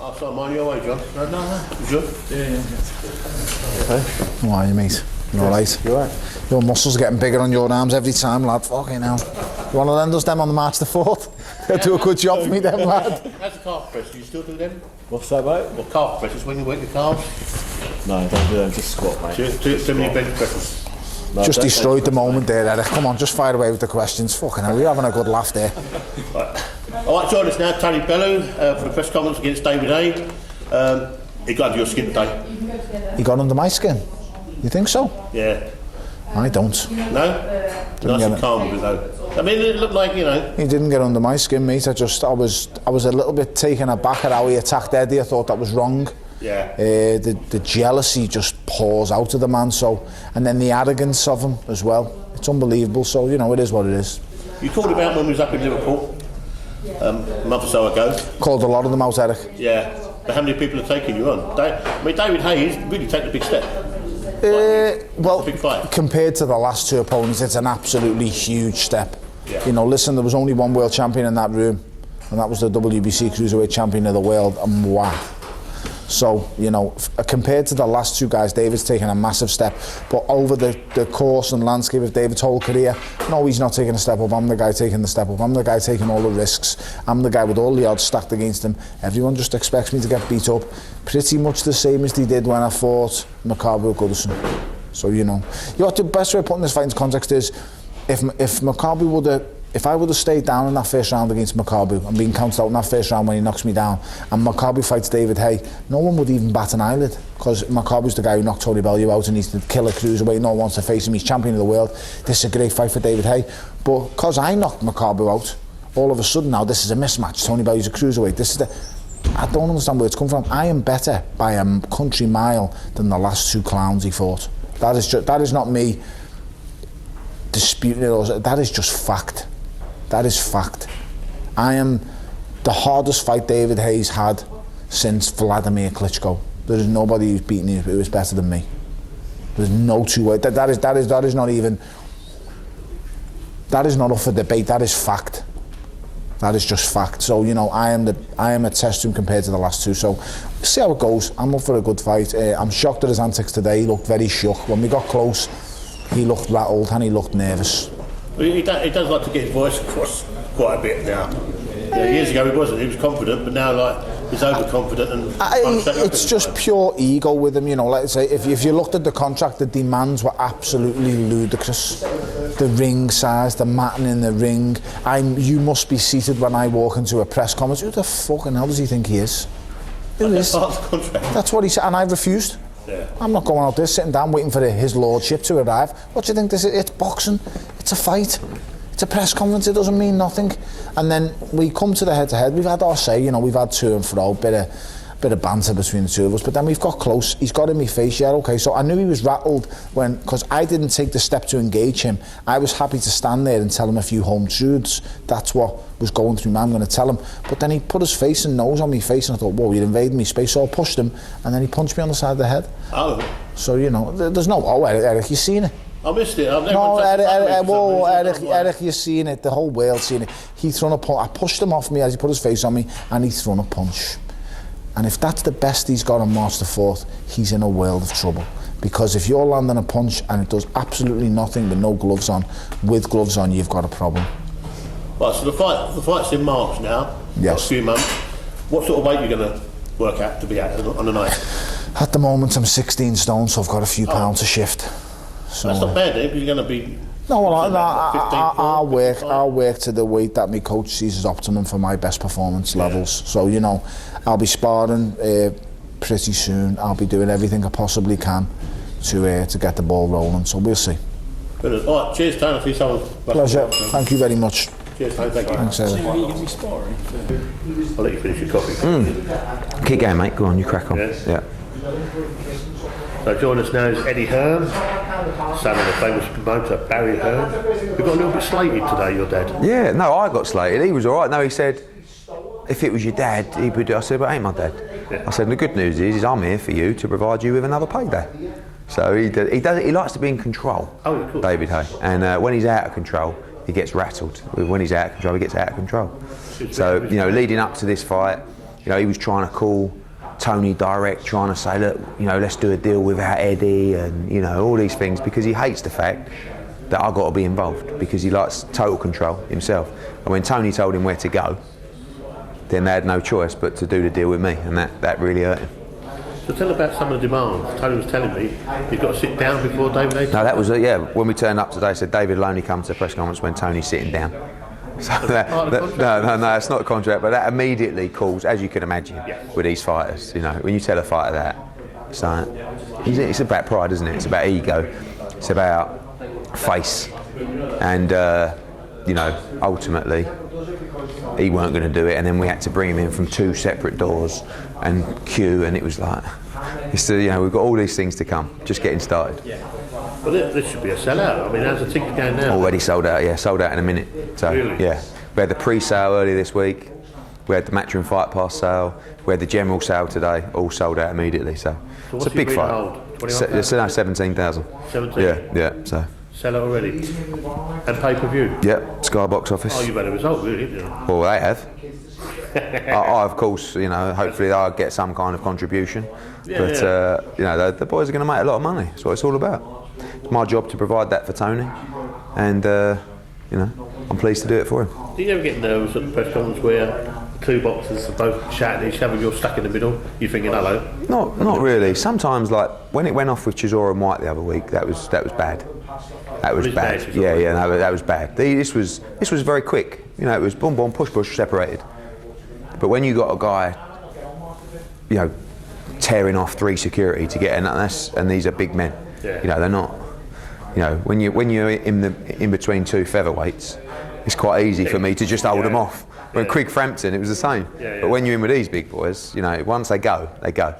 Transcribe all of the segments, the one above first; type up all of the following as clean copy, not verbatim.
I'll start mine your way, John. No. You sure? Yeah. Okay. How are you, mate? You alright? You alright? Your muscles are getting bigger on your arms every time, lad. Fucking hell. You want to lend us them on the March the 4th? They'll do a good job for me, them, lad. How's the calf press? Do you still do them? What's that, mate? Well, calf presses when you work your calves. No, don't do them, just squat, mate. Too many bench presses. No, Just destroyed the press, moment there, Eric. Come on, just fire away with the questions. Fucking hell, we're having a good laugh there. All right, join us now, Tony Bellew, for the press conference against David Haye. He got under your skin today. He got under my skin? You think so? Yeah. I don't. No? Nice and calm with it though. I mean, it looked like, you know. He didn't get under my skin, mate. I was a little bit taken aback at how he attacked Eddie. I thought that was wrong. Yeah. The jealousy just pours out of the man, so, and then the arrogance of him as well. It's unbelievable, so, you know, it is what it is. You called him out when we was up in Liverpool a month or so ago. Called a lot of them out, Eric. Yeah. But how many people are taking you on? David Haye really taken a big step. Well, big fight. Compared to the last two opponents, it's an absolutely huge step. Yeah. You know, listen, there was only one world champion in that room, and that was the WBC Cruiserweight champion of the world, and wow. So, you know, compared to the last two guys, David's taken a massive step. But over the course and landscape of David's whole career, no, he's not taking a step up. I'm the guy taking the step up. I'm the guy taking all the risks. I'm the guy with all the odds stacked against him. Everyone just expects me to get beat up. Pretty much the same as they did when I fought Makabu Goodison. So, you know. You know what the best way of putting this fight into context is, if I would have stayed down in that first round against Makabu and been counted out in that first round when he knocks me down, and Makabu fights David Haye, no one would even bat an eyelid, because Makabu's the guy who knocked Tony Bellew out and he's the killer cruiserweight. No one wants to face him. He's champion of the world. This is a great fight for David Haye. But because I knocked Makabu out, all of a sudden now this is a mismatch. Tony Bellew's a cruiserweight. I don't understand where it's come from. I am better by a country mile than the last two clowns he fought. That is not me disputing it. That is just fact. That is fact. I am the hardest fight David Haye's had since Vladimir Klitschko. There is nobody who's beaten him who is better than me. There's no two way. That is not even. That is not up for debate. That is fact. That is just fact. So, you know, I am a test to him compared to the last two. So, see how it goes. I'm up for a good fight. I'm shocked at his antics today. He looked very shook. When we got close, he looked rattled and he looked nervous. He does like to get his voice across quite a bit now. Yeah, years ago he wasn't. He was confident, but now like he's overconfident and. It's just pure ego with him, you know. Like I say, if you looked at the contract, the demands were absolutely ludicrous. The ring size, the matting in the ring. You must be seated when I walk into a press conference. Who the fucking hell does he think he is? Who is? That's what he said, and I refused. Yeah. I'm not going out there sitting down waiting for his lordship to arrive. What do you think this is? It's boxing. It's a fight. It's a press conference. It doesn't mean nothing. And then we come to the head-to-head. We've had our say, you know, we've had to and fro, bit of banter between the two of us, but then we've got close. He's got in my face, yeah, okay. So I knew he was rattled because I didn't take the step to engage him. I was happy to stand there and tell him a few home truths. That's what was going through me. I'm going to tell him. But then he put his face and nose on my face, and I thought, whoa, you're invading me space. So I pushed him, and then he punched me on the side of the head. Oh. So, you know, there's no, Eric, you've seen it. I missed it. Eric, you've seen it. The whole world's seen it. He thrown a punch. I pushed him off me as he put his face on me, and he thrown a punch. And if that's the best he's got on March the 4th, he's in a world of trouble. Because if you're landing a punch and it does absolutely nothing with no gloves on, with gloves on, you've got a problem. Right, so the fight's in March now. Yes. A few months. What sort of weight are you going to work out to be at on the night? At the moment, I'm 16 stone, so I've got a few pounds to shift. So, that's not bad, because you're going to be. No, well, I'll work to the weight that my coach sees as optimum for my best performance levels. So, you know, I'll be sparring pretty soon. I'll be doing everything I possibly can to get the ball rolling. So we'll see. Brilliant. All right, cheers, Tony. Pleasure. Thank you very much. Cheers, Tony. Thank you. Thanks, Eric. I'll let you finish your coffee. Keep going, mate. Go on, you crack on. Yes. Yeah. So join us now is Eddie Hearn, son of the famous promoter Barry Hearn. We've got a little bit slated today, your dad. Yeah, no, I got slated. He was all right. No, he said, if it was your dad, he would do. I said, but it ain't my dad. Yeah. I said, the good news is I'm here for you to provide you with another payday. So he likes to be in control, David Haye. And when he's out of control, he gets rattled. When he's out of control, he gets out of control. So, you know, leading up to this fight, You know, he was trying to call Tony direct, trying to say, look, you know, let's do a deal without Eddie, and you know, all these things, because he hates the fact that I've got to be involved, because he likes total control himself. And when Tony told him where to go, then they had no choice but to do the deal with me, and that really hurt him. So tell about some of the demands. Tony was telling me you've got to sit down before David Haye. No, that was when we turned up today. I said David will only come to the press conference when Tony's sitting down. So no, it's not a contract, but that immediately calls, as you can imagine, with these fighters. You know, when you tell a fighter that, it's about pride, isn't it? It's about ego. It's about face, and you know, ultimately, he weren't going to do it, and then we had to bring him in from 2 separate doors and queue, and it was like, you know, we've got all these things to come, just getting started. Well, this should be a sellout. I mean, how's the ticket going now? Already sold out, yeah, sold out in a minute. So, really? Yeah. We had the pre-sale earlier this week, we had the Matchroom Fight Pass sale, we had the general sale today, all sold out immediately, so it's a big fight. It's now 17,000. 17? Yeah, so. Sell it already? And pay-per-view? Yep, Sky box office. Oh, you've had a result, really, haven't you? Well, they have. I, of course, you know, hopefully I'll get some kind of contribution. You know, the boys are going to make a lot of money. That's what it's all about. It's my job to provide that for Tony, and you know, I'm pleased to do it for him. Do you ever get nervous at the press conference where the 2 boxers are both shouting at each other and you're stuck in the middle? You're thinking, hello? Not really. Sometimes, like when it went off with Chisora and White the other week, that was bad. That was bad. No, that was bad. This was very quick. You know, it was boom, boom, push, push, separated. But when you got a guy, you know, tearing off 3 security to get and these are big men. Yeah. You know, they're not. You know, when you're in between 2 featherweights, it's quite easy for me to just hold them off. When Quigg Frampton, it was the same. But when you're in with these big boys, you know, once they go, they go.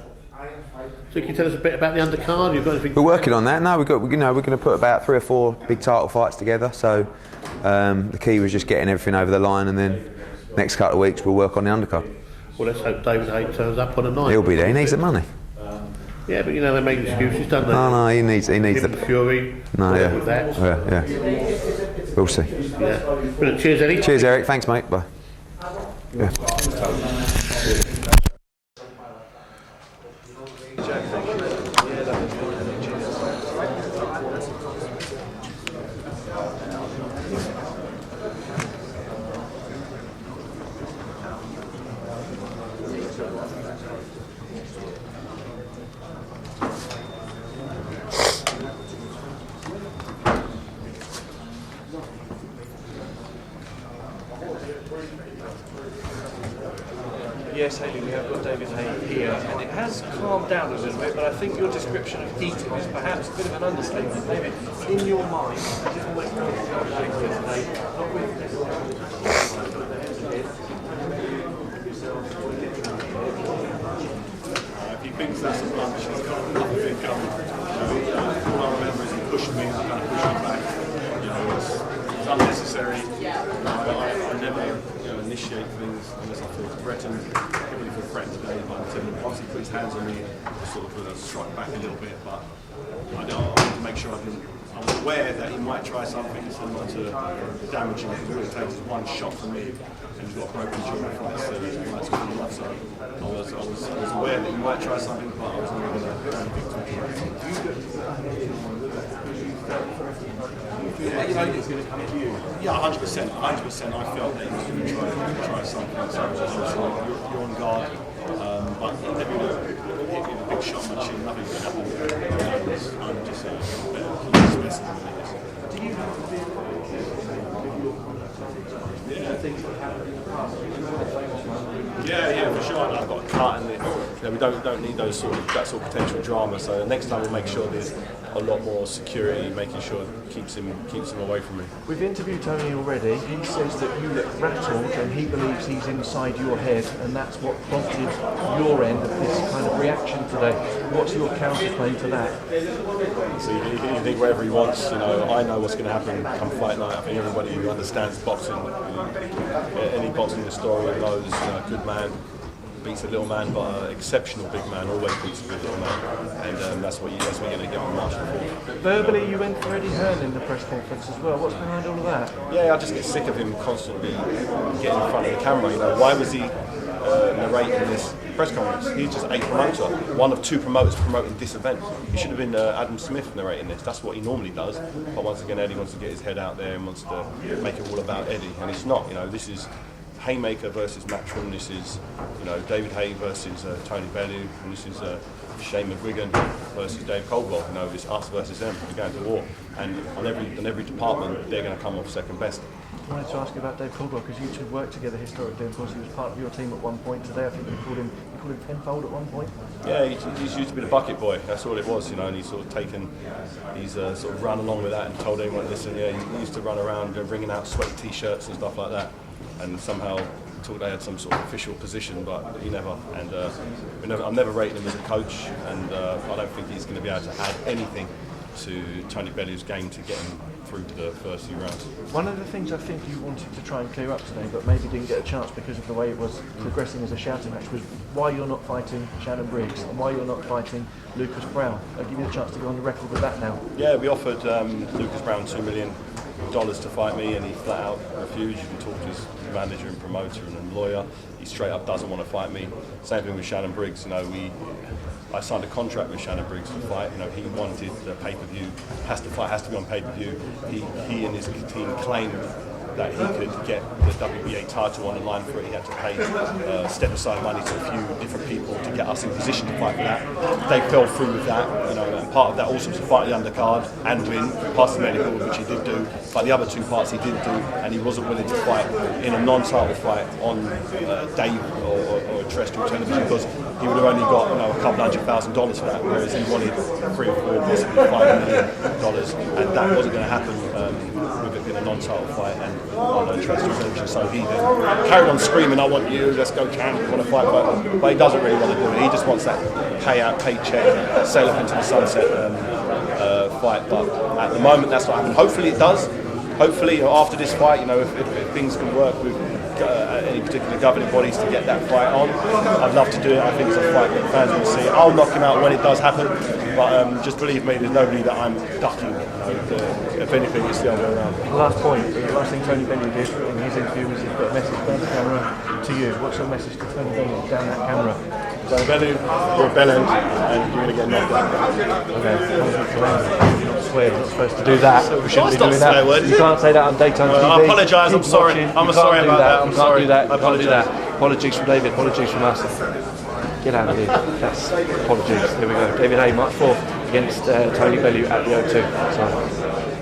So can you tell us a bit about the undercard? You've got anything? We're working on that. No, we're going to put about 3 or 4 big title fights together. So the key was just getting everything over the line, and then next couple of weeks we'll work on the undercard. Well, let's hope David Haye turns up on a night. He'll be there. He needs the money. Yeah, but you know they make excuses, don't they? No, he needs the Fury. No, yeah. With that. Yeah. We'll see. Yeah. Brilliant. Cheers, Eddie. Cheers, Eric. Thanks, mate. Bye. Yeah. Yes, Haye, we have got David Haye here, and it has calmed down a little bit, but I think your description of heating is perhaps a bit of an understatement. David, in your mind, as it always goes yesterday, not with if he thinks that's a punch, he's got nothing coming. All I remember is he pushed me and I kind of pushed him back. You know, it's unnecessary. I never initiate things unless I feel threatened. I really feel threatened today, but once he put his hands on me, I sort of struck back a little bit. But I want to make sure I was aware that he might try something similar to damaging him. All it takes is one shot from me, and he's got a broken jaw from this. So I was aware that he might try something, but I was not going to do anything to Yeah, 100%. 100%. I felt that he was going to try something. So you're on guard. But if you hit me with a big shot on my chin, nothing's going to happen. I'm just a better specimen than it is. Do you have to be Yeah, for sure. I've got a cut, and we don't need that sort of potential drama. So the next time we'll make sure there's a lot more security, making sure it keeps him away from me. We've interviewed Tony already. He says that you look rattled and he believes he's inside your head, and that's what prompted your end of this kind of reaction today. What's your counterclaim to that? So he can think whatever he wants. You know, I know what's going to happen come fight night. I think everybody who understands boxing, any boxing historian knows a good man beats a little man, but an exceptional big man always beats a little man, and that's what you're going to get on March the 4th. Verbally, you went for Eddie Hearn in the press conference as well. What's behind all of that? Yeah, I just get sick of him constantly getting in front of the camera. You know, why was he narrating this press conference. He's just a promoter, one of 2 promoters promoting this event. He should have been Adam Smith narrating this. That's what he normally does. But once again, Eddie wants to get his head out there and wants to make it all about Eddie, and it's not. You know, this is Haymaker versus Matchroom. This is, you know, David Haye versus Tony Bellew, and this is Shane McGuigan versus Dave Coldwell. You know, it's us versus them. We're going to war, and on every department, they're going to come off second best. I wanted to ask you about Dave Coldwell because you two worked together historically. Of course, he was part of your team at one point. Today, I think you called him tenfold at one point. Yeah, he's used to be the bucket boy. That's all it was, you know. And he's sort of sort of run along with that and told everyone, listen, yeah, he used to run around bringing out sweaty t-shirts and stuff like that. And somehow thought they had some sort of official position, but he never. And I've never rated him as a coach, and I don't think he's going to be able to add anything to Tony Bellew's game to get him through to the first few rounds. One of the things I think you wanted to try and clear up today, but maybe didn't get a chance because of the way it was progressing as a shouting match, was why you're not fighting Shannon Briggs and why you're not fighting Lucas Brown. I'll give you the chance to go on the record with that now. Yeah, we offered Lucas Brown $2 million to fight me, and he flat out refused. You can talk to his manager and promoter and lawyer. He straight up doesn't want to fight me. Same thing with Shannon Briggs. You know, I signed a contract with Shannon Briggs to fight. You know, he wanted the pay-per-view. Has to be on pay-per-view. He and his team claimed that he could get the WBA title on the line for it. He had to pay step aside money to a few different people to get us in position to fight for that. They fell through with that, you know, and part of that also was to fight the undercard and win, past the medical, which he did do. But the other 2 parts he didn't do, and he wasn't willing to fight in a non-title fight on Dave or terrestrial television because he would have only got, you know, a couple $100,000 for that, whereas he wanted $3 or $4, possibly $5 million, and that wasn't going to happen with it being a non-title fight and on terrestrial television. So he then carried on screaming, "I want you, let's go camp, I want to fight," but he doesn't really want to do it. He just wants that payout, paycheck, sail up into the sunset fight. But at the moment, that's not happening. Hopefully, it does. Hopefully, after this fight, you know, if things can work with any particular governing bodies to get that fight on, I'd love to do it. I think it's a fight that fans will see. I'll knock him out when it does happen, but just believe me, there's nobody that I'm ducking. You know, if anything, it's the other way around. Last point, the last thing Tony Bellew did in his interview was he put a message down the camera to you. What's your message to Tony Bellew down that camera? So Bellew, you're a bellend, and you're going to get knocked out. Okay. You're not swear, you're not supposed to do that. We shouldn't be doing that. Word, you can't say that on daytime TV. I apologise, I'm sorry. I'm sorry about that. You can't do that. You can't do that. Apologies from David, apologies from us. Get out of here. That's apologies. Here we go. David Haye, March 4th against Tony Bellew at the O2. Sorry.